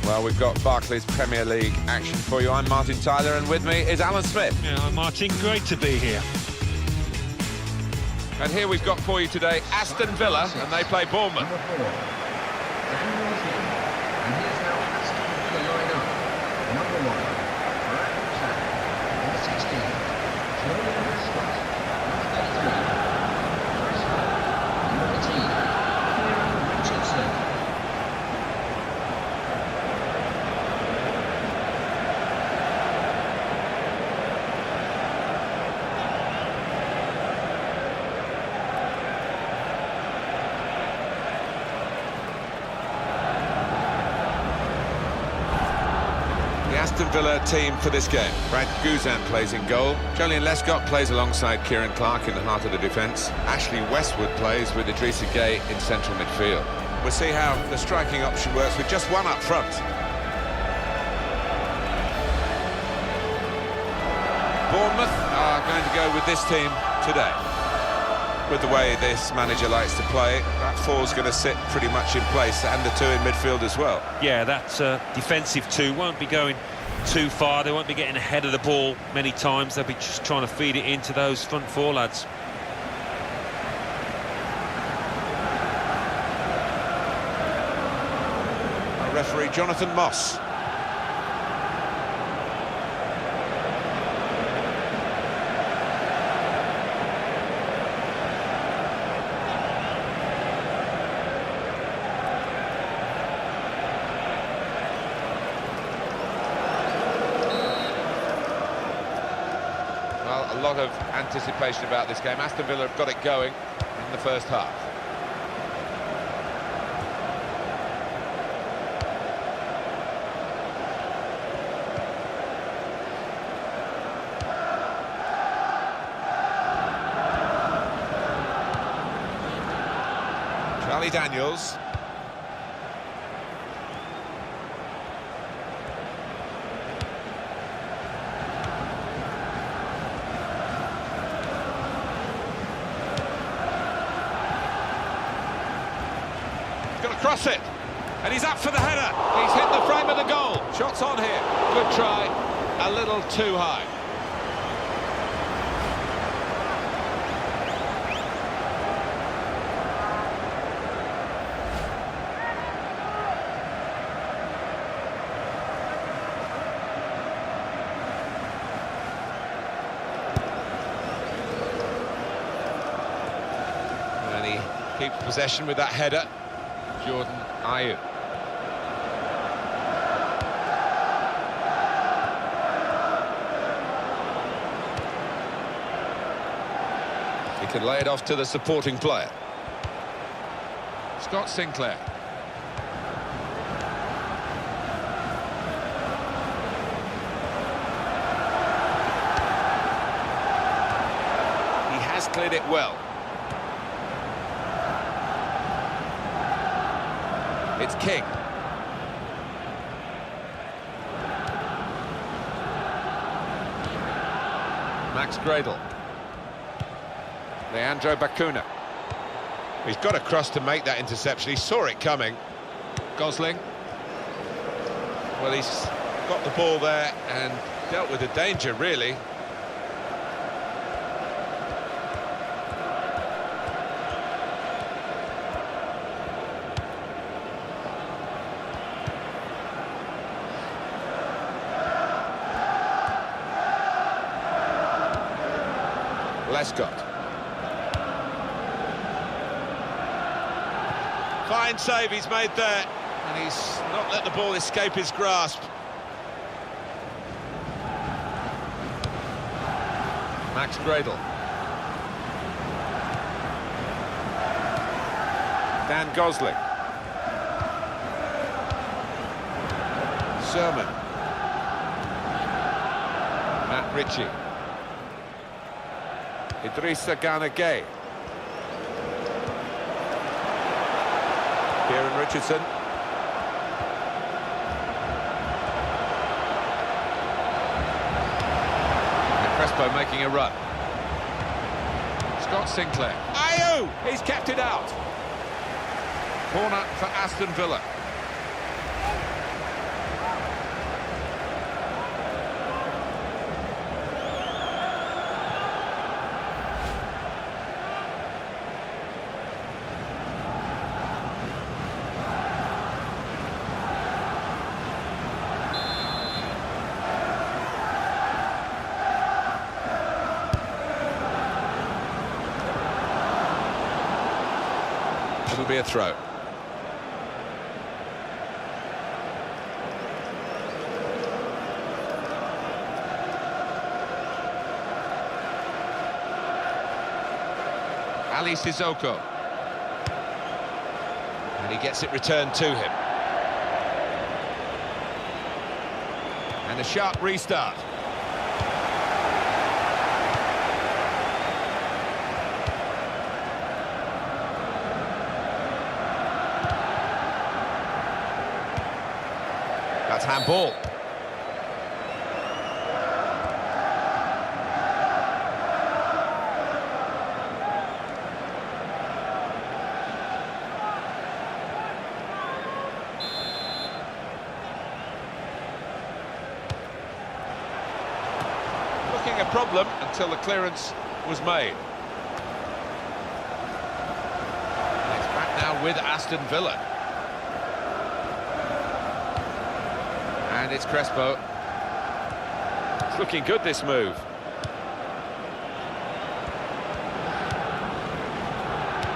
Well, we've got Barclays Premier League action for you. I'm Martin Tyler, and with me is Alan Smith. Yeah, hi Martin, great to be here. And here we've got for you today Aston Villa, and they play Bournemouth. Aston Villa team for this game. Brad Guzan plays in goal. Julian Lescott plays alongside Kieran Clark in the heart of the defence. Ashley Westwood plays with Idrissa Gueye in central midfield. We'll see how the striking option works with just one up front. Bournemouth are going to go with this team today. With the way this manager likes to play, that four's going to sit pretty much in place, and the two in midfield as well. Yeah, that defensive two won't be going too far. They won't be getting ahead of the ball many times. They'll be just trying to feed it into those front four lads. Our referee Jonathan Moss. A lot of anticipation about this game. Aston Villa have got it going in the first half. Charlie Daniels. Cross it, and he's up for the header. He's hit the frame of the goal. Shots on here. Good try, a little too high. And he keeps possession with that header. Jordan Ayew. He can lay it off to the supporting player. Scott Sinclair. He has cleared it well. It's King. Max Gradle. Leandro Bacuna. He's got a cross to make that interception. He saw it coming. Gosling. Well, he's got the ball there and dealt with the danger, really. Lescott. Fine save he's made there, and he's not let the ball escape his grasp. Max Gradle. Dan Gosling. Sermon. Matt Ritchie. Idrissa Gueye. Kieran Richardson. And Crespo making a run. Scott Sinclair. Ayew! He's kept it out. Corner for Aston Villa. It'll be a throw. Ali Sissoko. And he gets it returned to him. And a sharp restart. That's handball. Looking a problem until the clearance was made. It's back now with Aston Villa. And it's Crespo. It's looking good, this move.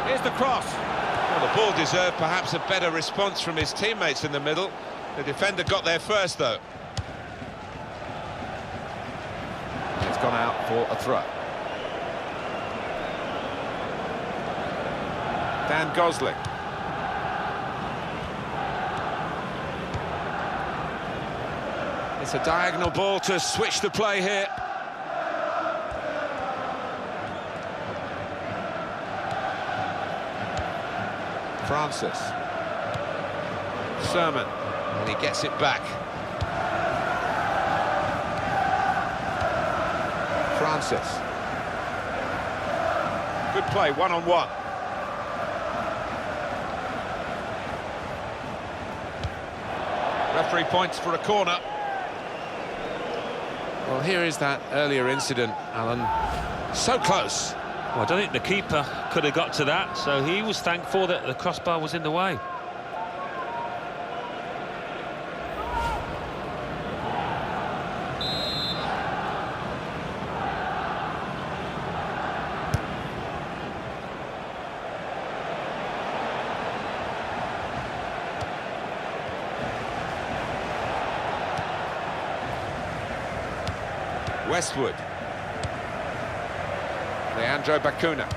Here's the cross. Well, the ball deserved perhaps a better response from his teammates in the middle. The defender got there first, though. It's gone out for a throw. Dan Gosling. It's a diagonal ball to switch the play here. Francis. Sermon. And he gets it back. Francis. Good play, one-on-one. Referee points for a corner. Well, here is that earlier incident, Alan. So close. Well, I don't think the keeper could have got to that, so he was thankful that the crossbar was in the way. Westwood. Leandro Bacuna.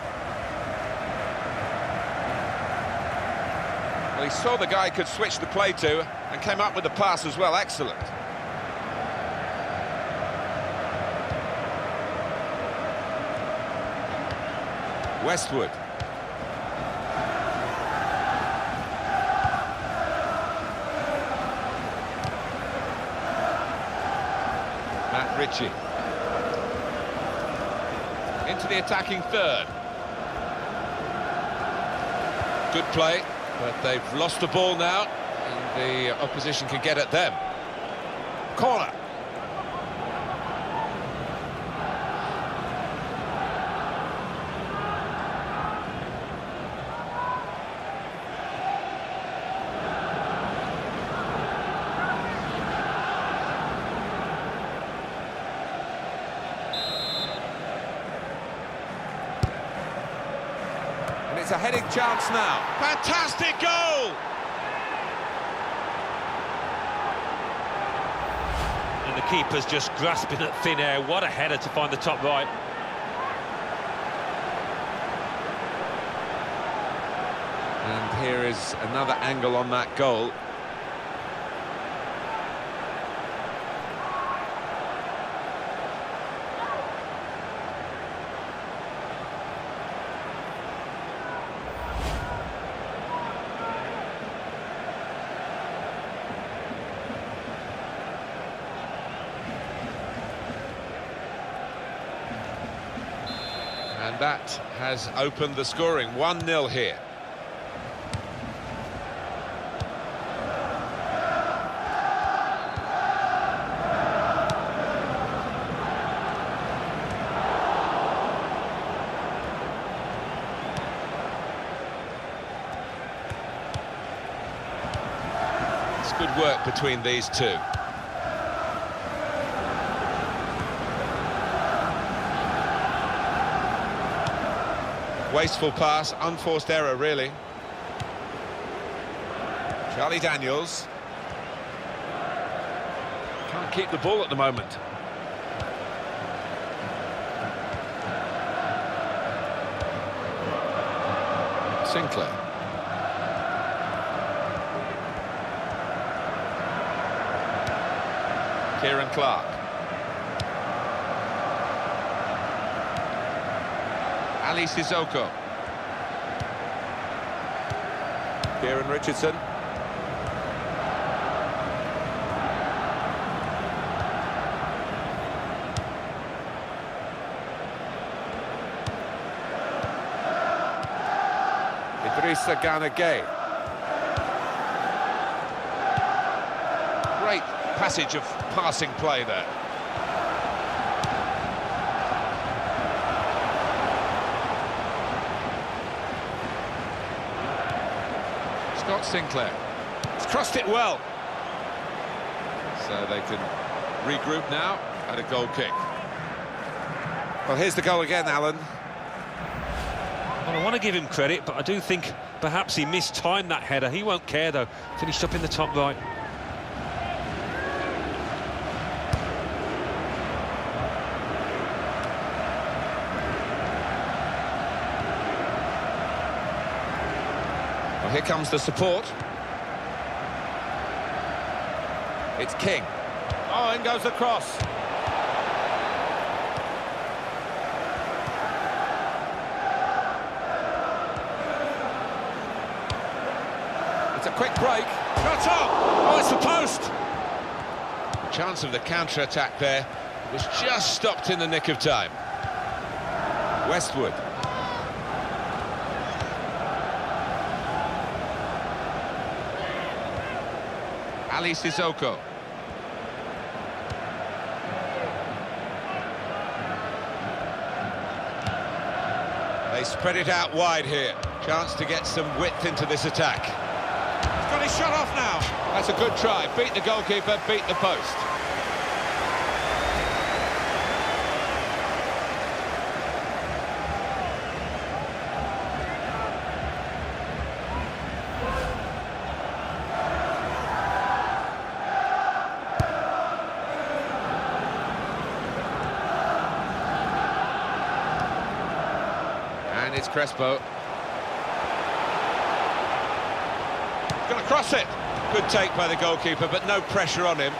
Well, he saw the guy could switch the play to and came up with the pass as well. Excellent. Westwood. Matt Ritchie. Into the attacking third. Good play, but they've lost the ball now, and the opposition can get at them. Corner. It's a heading chance now. Fantastic goal! And the keeper's just grasping at thin air. What a header to find the top right. And here is another angle on that goal. And that has opened the scoring. 1-0 here. It's good work between these two. Wasteful pass, unforced error, really. Charlie Daniels. Can't keep the ball at the moment. Sinclair. Kieran Clark. Ali Sissoko. Kieran Richardson. Idrissa Gana Gueye. Great passage of passing play there. Scott Sinclair. He's crossed it well. So they can regroup now at a goal kick. Well, here's the goal again, Alan. Well, I want to give him credit, but I do think perhaps he mistimed that header. He won't care, though. Finished up in the top right. Well, here comes the support. It's King. Oh, in goes the cross. It's a quick break. Shot on! Oh, it's the post! The chance of the counter-attack there was just stopped in the nick of time. Westwood. Ali Sissoko. They spread it out wide here. Chance to get some width into this attack. He's got his shot off now. That's a good try. Beat the goalkeeper, beat the post. And it's Crespo. He's going to cross it. Good take by the goalkeeper, but no pressure on him.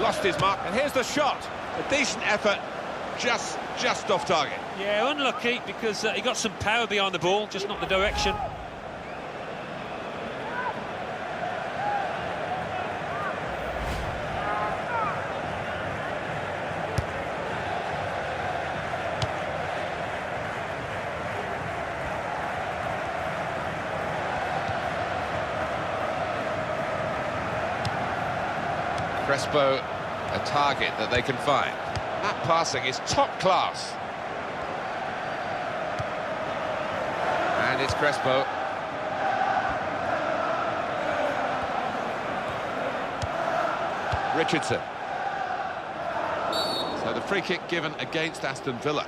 Lost his mark, and here's the shot. A decent effort, just off target. Yeah, unlucky, because he got some power behind the ball, just not the direction. Crespo, a target that they can find. That passing is top class. And it's Crespo. Richardson. So the free kick given against Aston Villa.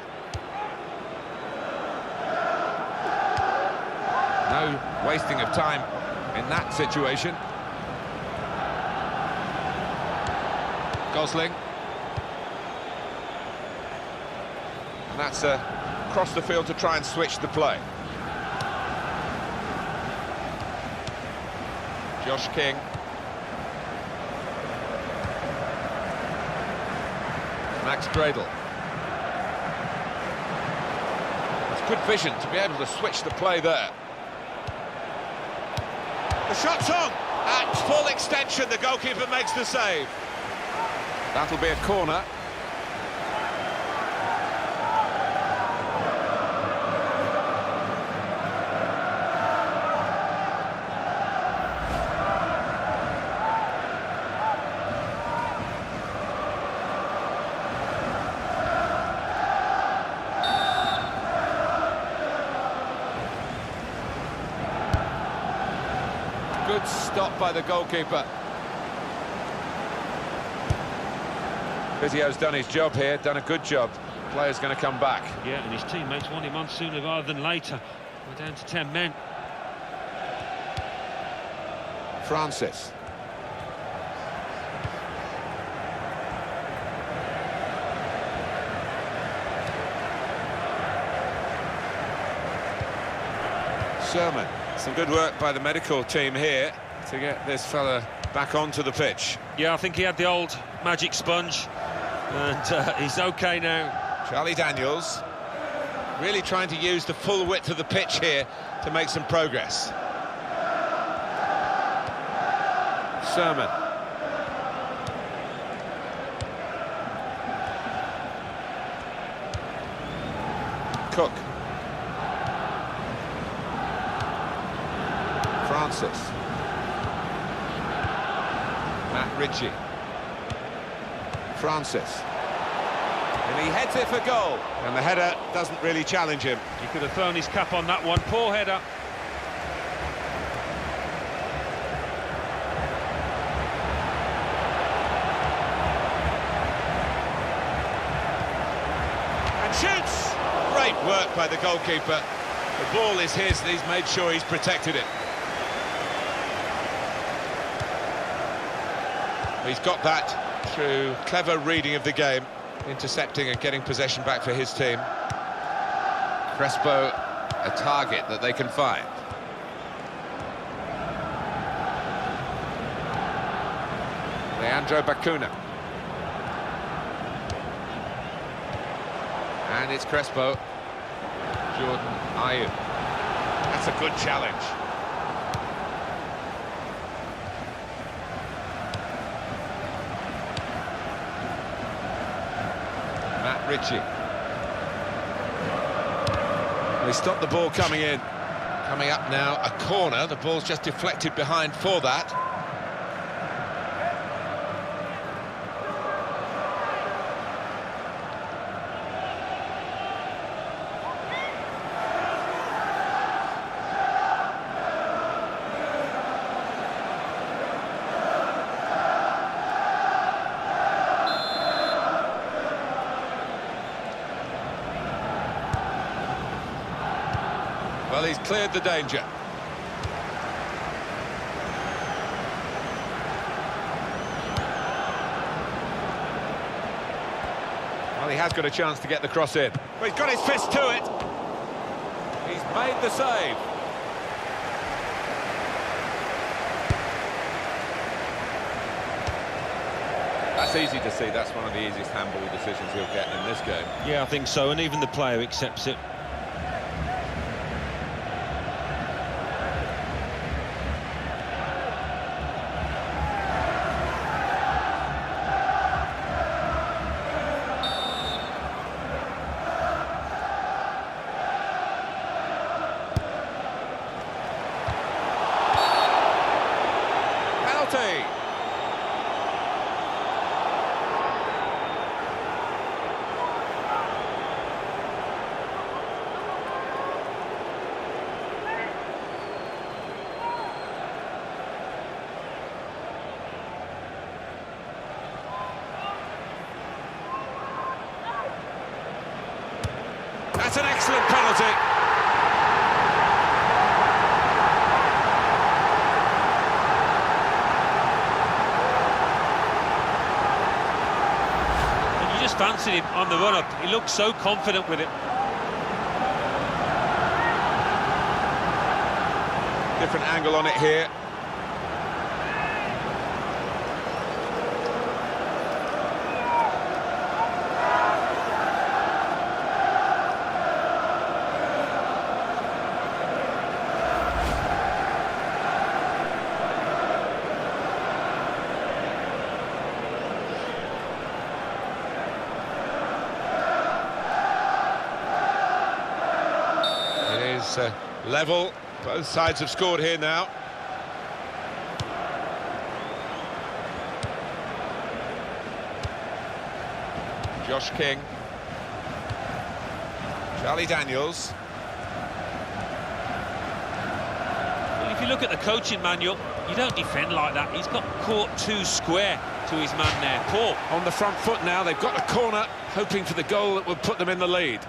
No wasting of time in that situation. Gosling. And that's across the field to try and switch the play. Josh King. Max Gradle. It's good vision to be able to switch the play there. The shot's on! At full extension, the goalkeeper makes the save. That'll be a corner. Good stop by the goalkeeper. Vizio's done his job here, done a good job. player's going to come back. Yeah, and his teammates want him on sooner rather than later. We're down to 10 men. Francis. Sherman. Some good work by the medical team here to get this fella back onto the pitch. Yeah, I think he had the old magic sponge, and he's okay now. Charlie Daniels really trying to use the full width of the pitch here to make some progress. Sherman. Cook. Francis. Matt Ritchie. Francis. And he heads it for goal. And the header doesn't really challenge him. He could have thrown his cap on that one. Poor header. And shoots! Great work by the goalkeeper. The ball is his, and he's made sure he's protected it. He's got that through clever reading of the game, intercepting and getting possession back for his team. Crespo, a target that they can find. Leandro Bacuna. And it's Crespo. Jordan Ayew. That's a good challenge. Matt Ritchie. They stopped the ball coming in. Coming up now, a corner. The ball's just deflected behind for that. Well, he's cleared the danger. Well, he has got a chance to get the cross in. Well, he's got his fist to it. He's made the save. That's easy to see. That's one of the easiest handball decisions he'll get in this game. Yeah, I think so, and even the player accepts it. That's an excellent penalty. And you just fancied him on the run-up. He looked so confident with it. Different angle on it here. Level. Both sides have scored here now. Josh King. Charlie Daniels. Well, if you look at the coaching manual, you don't defend like that. He's got caught too square to his man there. Poor. On the front foot now, they've got a corner hoping for the goal that would put them in the lead.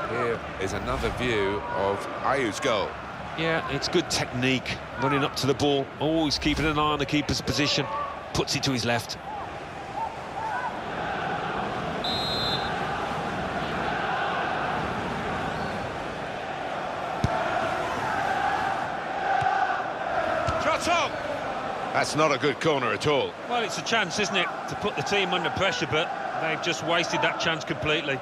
Here is another view of Ayew's goal. Yeah, it's good technique, running up to the ball, always keeping an eye on the keeper's position, puts it to his left. Shot on! That's not a good corner at all. Well, it's a chance, isn't it, to put the team under pressure, but they've just wasted that chance completely.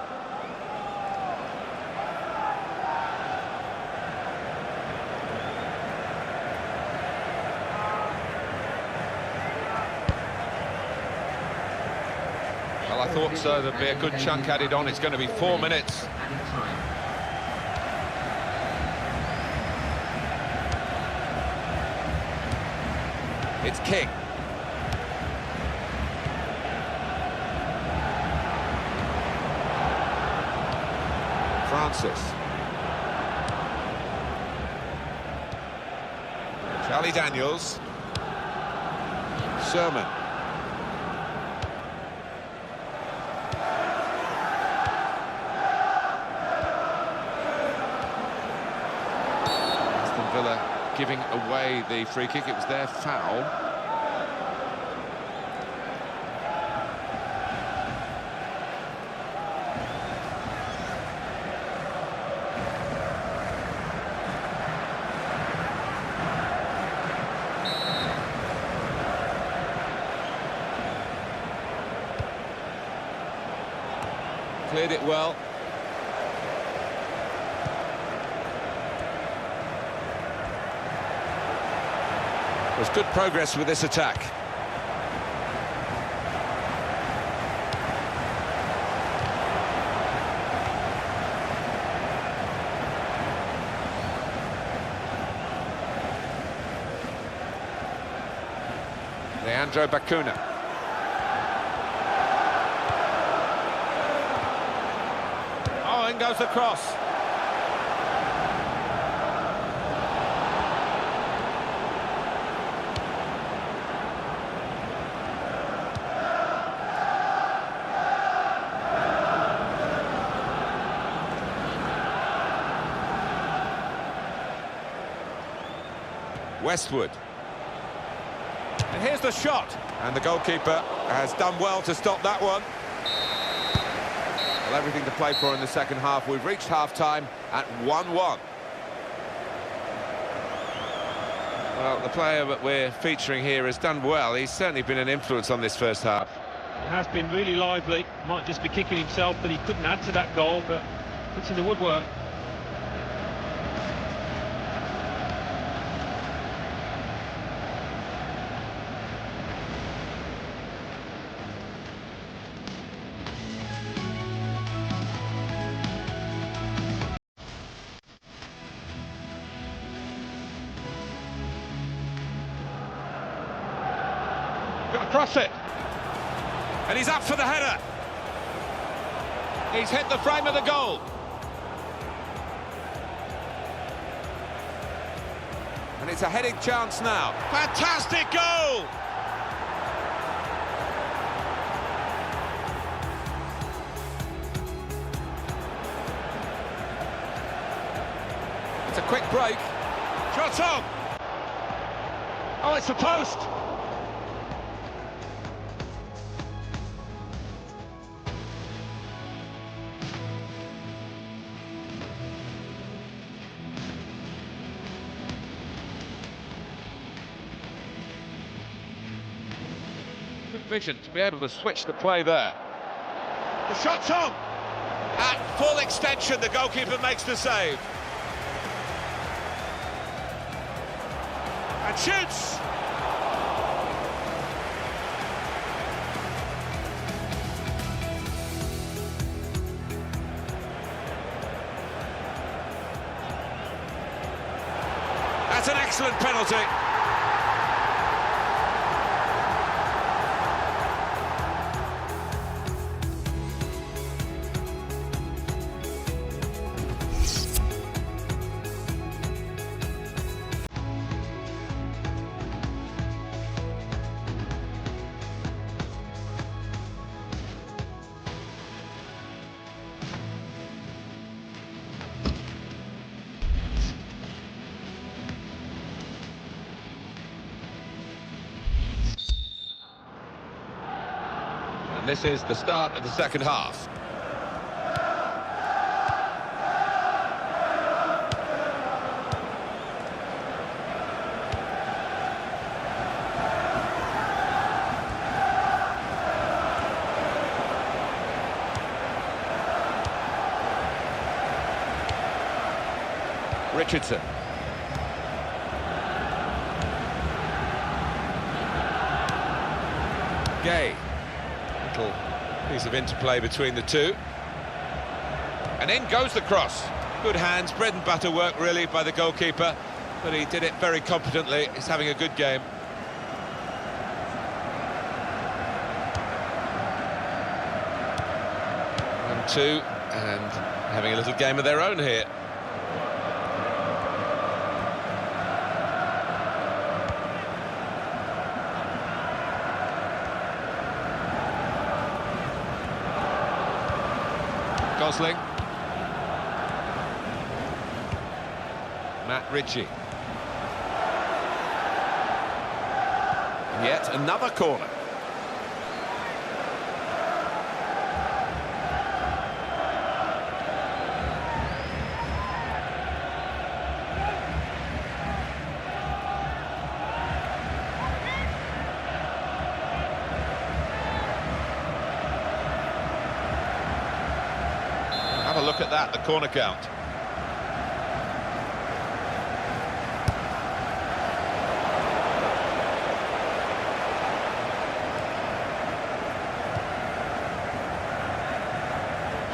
Well, I thought so. There'd be a good chunk added on. It's going to be 4 minutes. It's King. Francis. Charlie Daniels. Sermon. Aston Villa giving away the free kick. It was their foul. Cleared it well. There's good progress with this attack. Leandro Bacuna. In goes the cross. Westwood. And here's the shot. And the goalkeeper has done well to stop that one. Well, everything to play for in the second half. We've reached half-time at 1-1. Well, the player that we're featuring here has done well. He's certainly been an influence on this first half. It has been really lively. Might just be kicking himself that he couldn't add to that goal, but it's in the woodwork. Across it, and he's up for the header. He's hit the frame of the goal, and it's a heading chance now. Fantastic goal! It's a quick break. Shot on! Oh, it's the post! Vision to be able to switch the play there. The shot's on! At full extension, the goalkeeper makes the save. And shoots! That's an excellent penalty. This is the start of the second half. Richardson. Gay. Little piece of interplay between the two. And in goes the cross. Good hands, bread and butter work really by the goalkeeper, but he did it very competently. He's having a good game. And two, and having a little game of their own here. Gosling. Matt Ritchie. And yet another corner. Have a look at that, the corner count.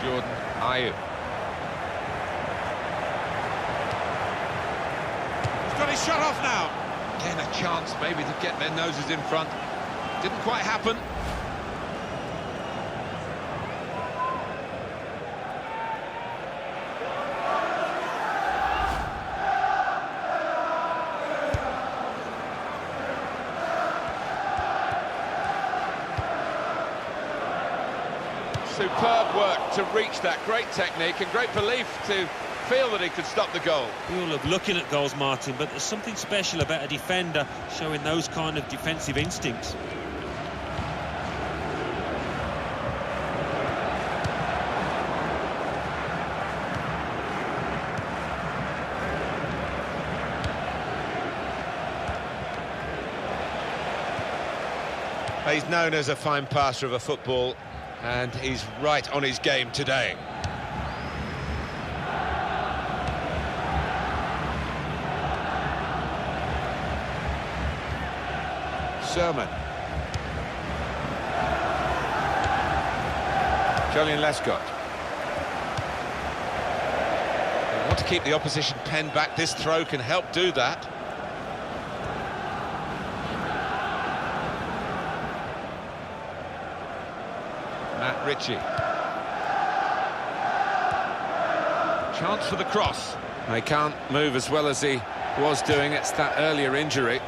Jordan Ayew. He's got his shot off now. Again, a chance maybe to get their noses in front. Didn't quite happen. Superb work to reach that, great technique and great belief to feel that he could stop the goal. We all love looking at goals, Martin, but there's something special about a defender showing those kind of defensive instincts. He's known as a fine passer of a football, and he's right on his game today. Sermon. Julian Lescott. They want to keep the opposition pen back. This throw can help do that. Matt Ritchie. Chance for the cross. He can't move as well as he was doing. It's that earlier injury.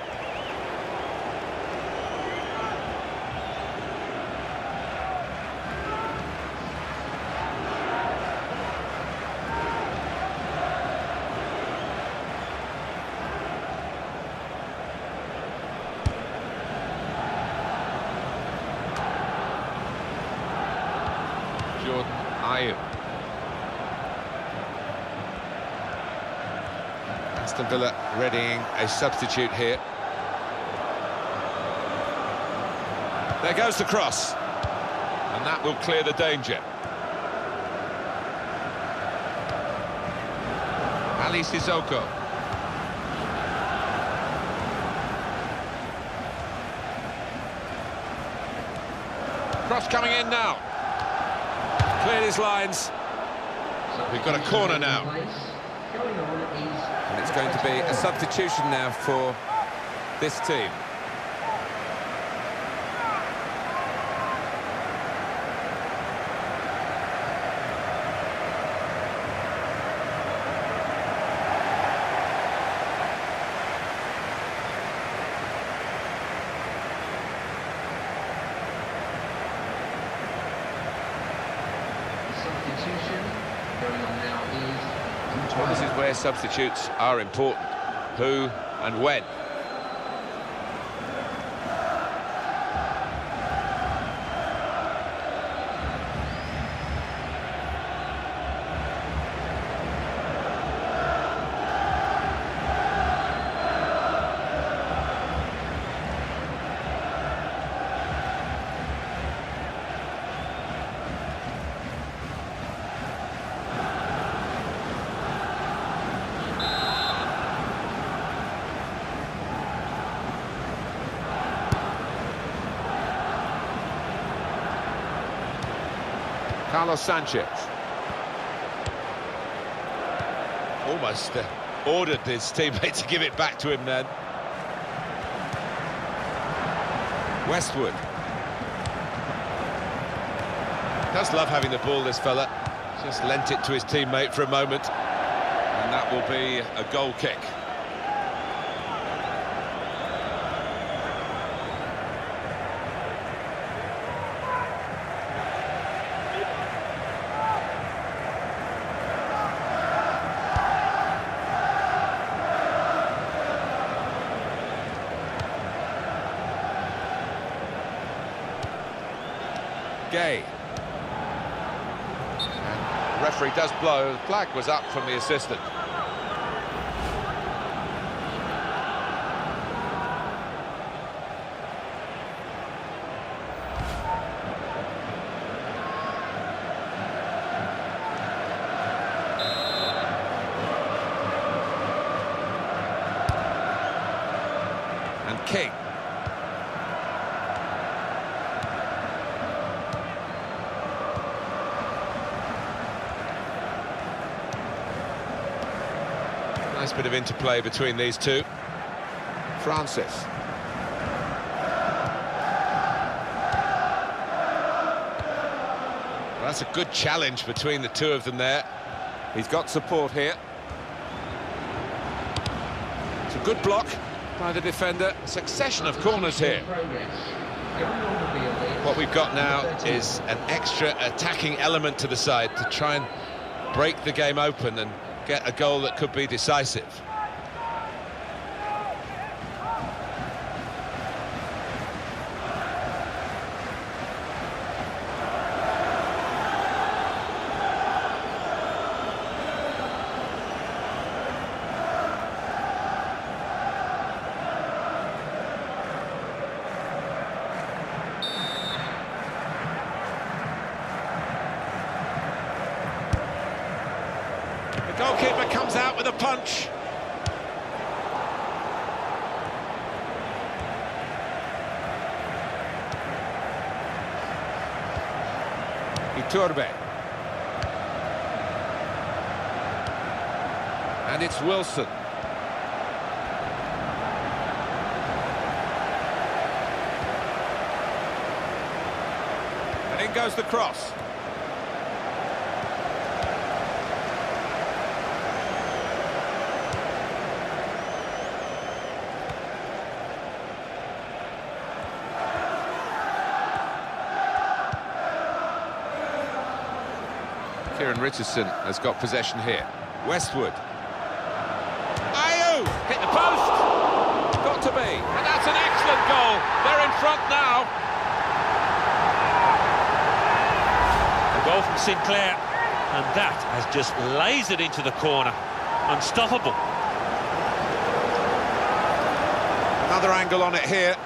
Jordan Ayew. Aston Villa readying a substitute here. There goes the cross, and that will clear the danger. Ali Sissoko. Cross coming in now. Cleared his lines. We've got a corner now. And it's going to be a substitution now for this team. Well, this is where substitutes are important. Who and when. Carlos Sanchez. Almost ordered his teammate to give it back to him then. Westwood. Does love having the ball, this fella. Just lent it to his teammate for a moment. And that will be a goal kick. Gay. And the referee does blow. The flag was up from the assistant. And King. Nice bit of interplay between these two. Francis. Well, that's a good challenge between the two of them there. He's got support here. It's a good block by the defender. A succession of corners here. What we've got now is an extra attacking element to the side to try and break the game open and get a goal that could be decisive. Goalkeeper comes out with a punch. Iturbe. And it's Wilson. And in goes the cross. Kieran Richardson has got possession here. Westwood. Ayew! Hit the post! Got to be. And that's an excellent goal. They're in front now. A goal from Sinclair, and that has just lasered into the corner. Unstoppable. Another angle on it here.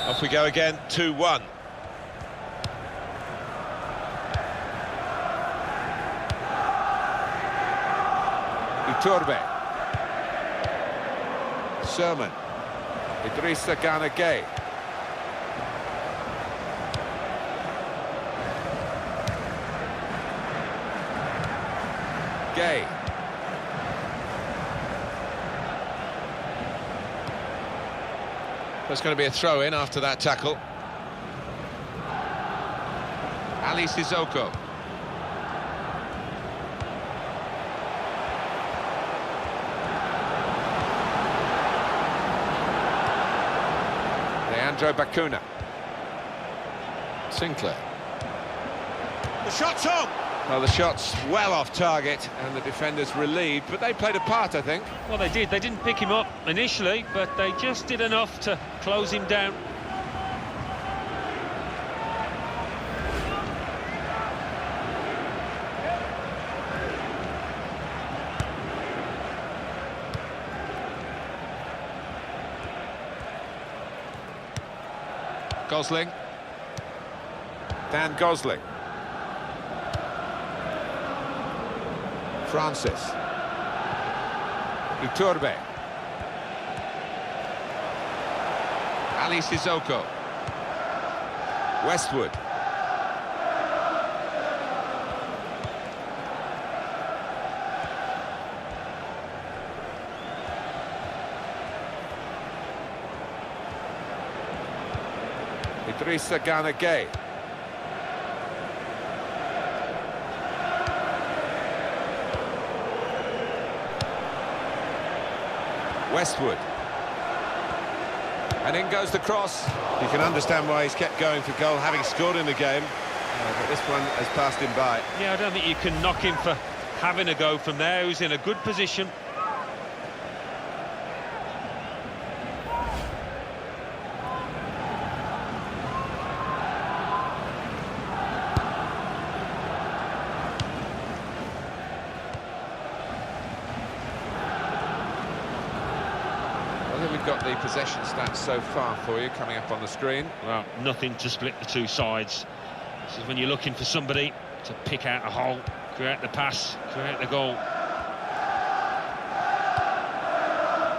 Off we go again, 2-1. Iturbe. Sherman. Idrissa Gana Gueye. Gueye. There's going to be a throw-in after that tackle. Ali Sissoko. Leandro Bacuna. Sinclair. The shot's on! Well, the shot's well off target, and the defenders relieved, but they played a part, I think. Well, they did. They didn't pick him up initially, but they just did enough to close him down. Gosling. Dan Gosling. Francis. Iturbe. Ali Sissoko. Westwood. Idrissa Gana Gueye. Westwood. And in goes the cross. You can understand why he's kept going for goal, having scored in the game. But this one has passed him by. Yeah, I don't think you can knock him for having a go from there. He was in a good position. We've got the possession stats so far for you coming up on the screen. Well, nothing to split the two sides. This is when you're looking for somebody to pick out a hole, create the pass, create the goal.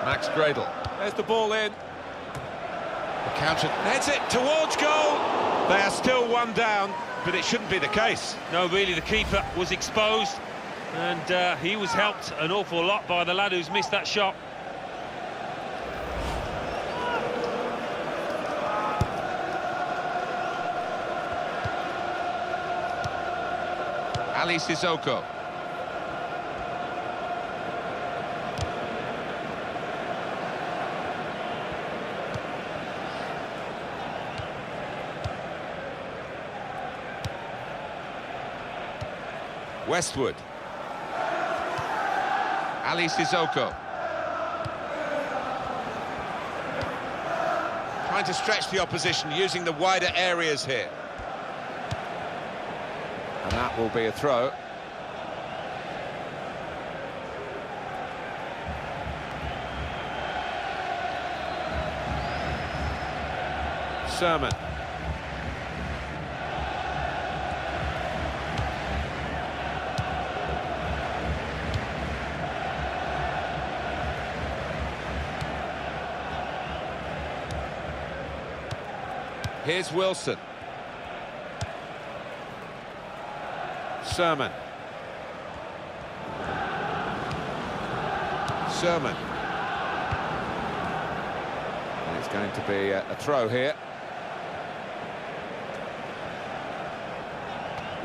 Max Gradle. There's the ball in. The counter heads it towards goal. They are still one down, but it shouldn't be the case. No, really, the keeper was exposed, and he was helped an awful lot by the lad who's missed that shot. Ali Sissoko. Westwood. Ali Sissoko. Trying to stretch the opposition, using the wider areas here. And that will be a throw. Sermon. Here's Wilson. Sermon. Sermon. And it's going to be a throw here.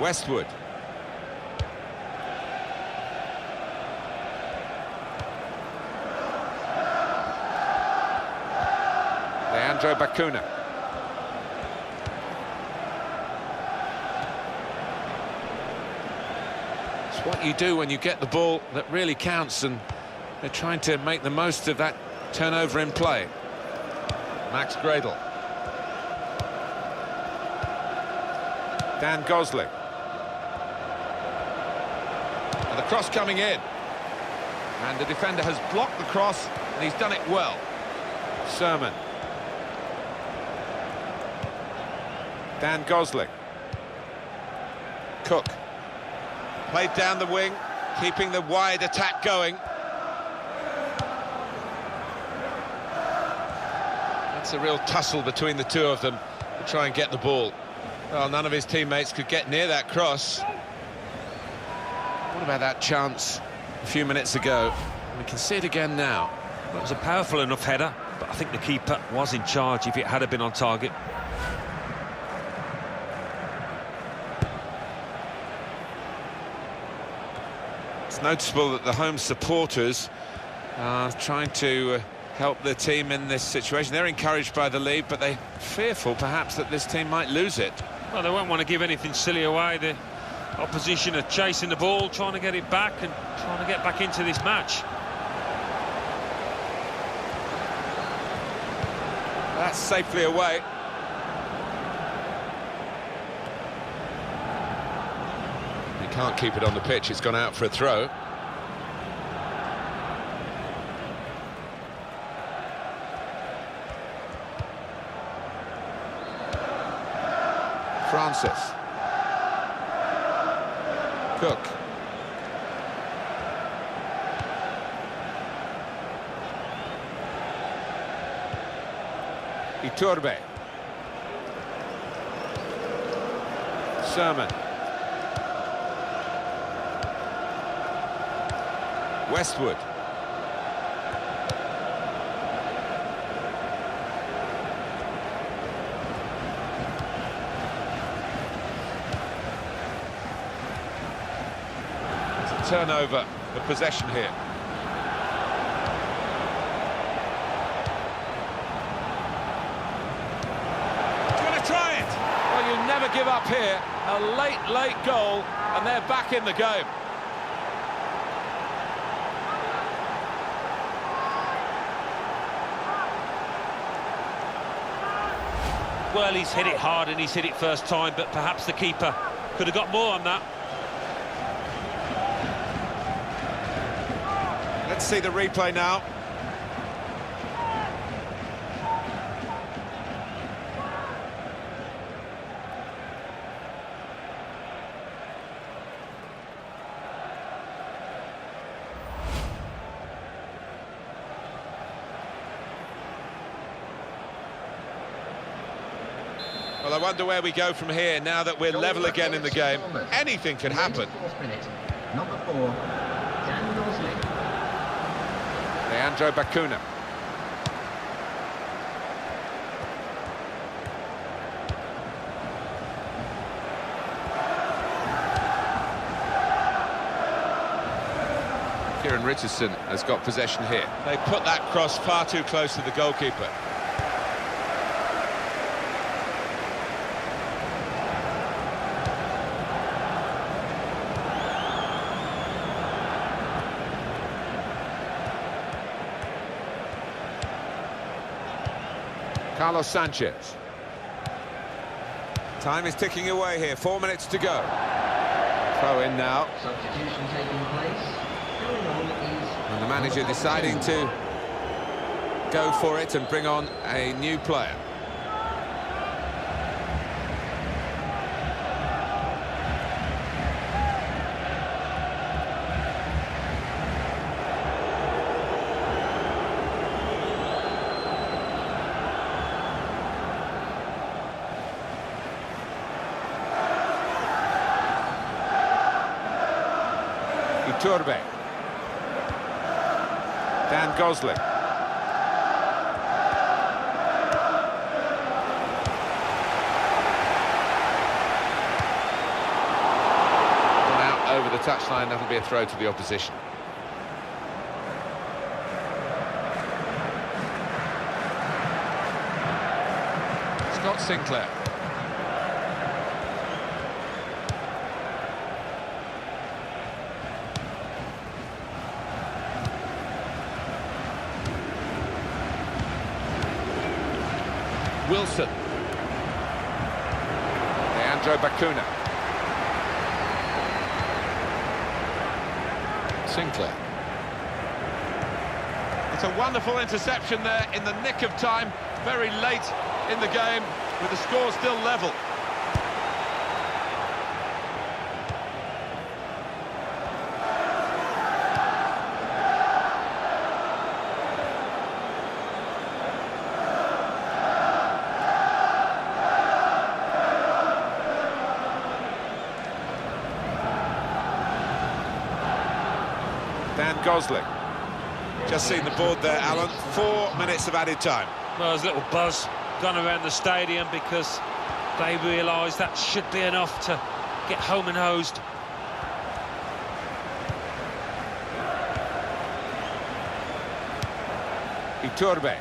Westwood. Leandro Bacuna. It's what you do when you get the ball that really counts, and they're trying to make the most of that turnover in play. Max Gradle. Dan Gosling. And the cross coming in. And the defender has blocked the cross, and he's done it well. Sermon. Dan Gosling. Cook. Played down the wing, keeping the wide attack going. That's a real tussle between the two of them to try and get the ball. Well, none of his teammates could get near that cross. What about that chance a few minutes ago? We can see it again now. Well, it was a powerful enough header, but I think the keeper was in charge if it had been on target. It's noticeable that the home supporters are trying to help their team in this situation. They're encouraged by the lead, but they're fearful perhaps that this team might lose it. Well, they won't want to give anything silly away. The opposition are chasing the ball, trying to get it back and trying to get back into this match. That's safely away. He can't keep it on the pitch. It's gone out for a throw. Francis. Cook. Iturbe. Sermon. Westwood. It's a turnover of possession here. Never give up here. A late goal, and they're back in the game. Well, he's hit it hard and he's hit it first time, but perhaps the keeper could have got more on that. Let's see the replay now. Well, I wonder where we go from here now that we're level again in the game. Anything can happen. Number 4, Dan Gosling. Leandro Bacuna. Kieran Richardson has got possession here. They put that cross far too close to the goalkeeper. Carlos Sanchez. Time is ticking away here, 4 minutes to go. Throw in now. Substitution taking place. Going on is... And the manager deciding to go for it and bring on a new player. Iturbe. Dan Gosling. Gone out over the touchline, that'll be a throw to the opposition. Scott Sinclair. Wilson. Leandro Bacuna. Sinclair. It's a wonderful interception there in the nick of time, very late in the game, with the score still level. Dan Gosling. Just seen the board there, Alan. 4 minutes of added time. Well, there's a little buzz gone around the stadium because they realise that should be enough to get home and hosed. Iturbe.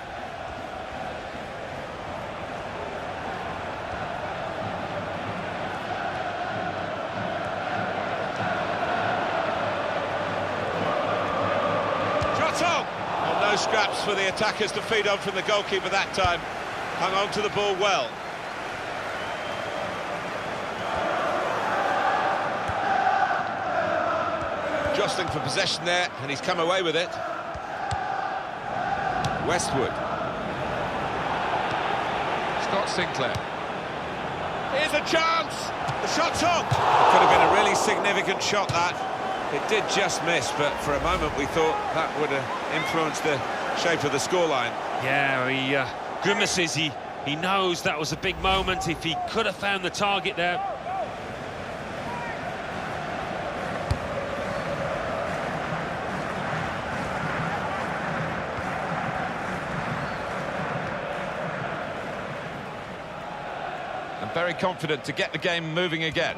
No scraps for the attackers to feed on from the goalkeeper that time. Hung on to the ball well. Jostling for possession there, and he's come away with it. Westwood. Scott Sinclair. Here's a chance. The shot's up. Could have been a really significant shot, that. It did just miss, but for a moment we thought that would have influenced the shape of the scoreline. Yeah, he grimaces. He knows that was a big moment. If he could have found the target there. And very confident to get the game moving again.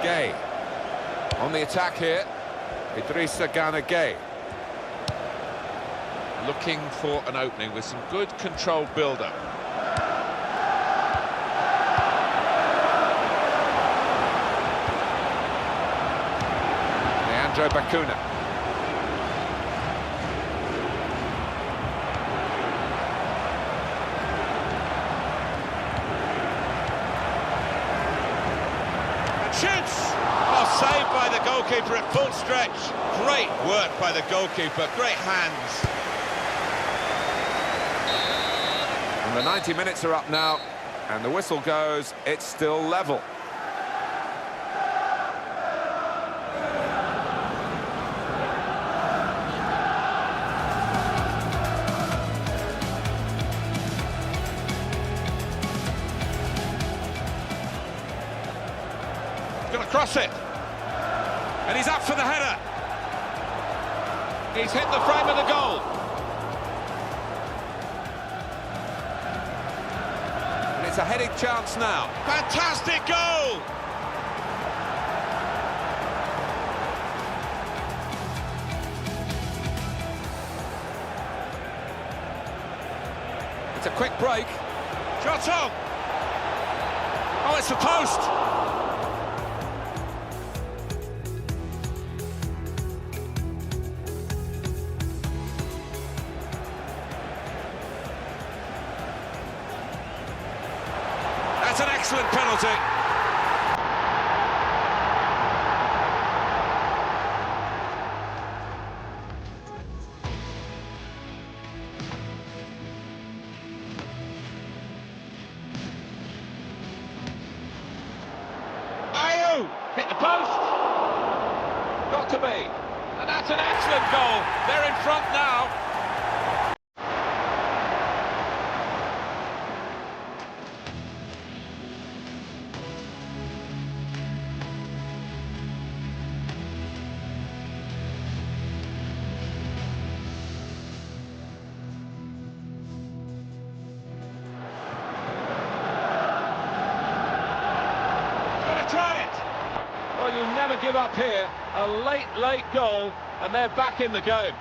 Gay on the attack here. Idrissa Gana Gay. Looking for an opening with some good controlled build-up. Leandro Bacuna. Shoots! Oh, saved by the goalkeeper at full stretch. Great work by the goalkeeper, great hands. And the 90 minutes are up now, and the whistle goes, it's still level. Going to cross it. And he's up for the header. He's hit the frame of the goal. And it's a heading chance now. Fantastic goal! It's a quick break. Shot on! Oh, it's the post! That's an excellent penalty. BOU! Hit the post! Got to be. And that's an excellent goal. They're in front now. Try it! Well, you never give up here. A late goal, and they're back in the game.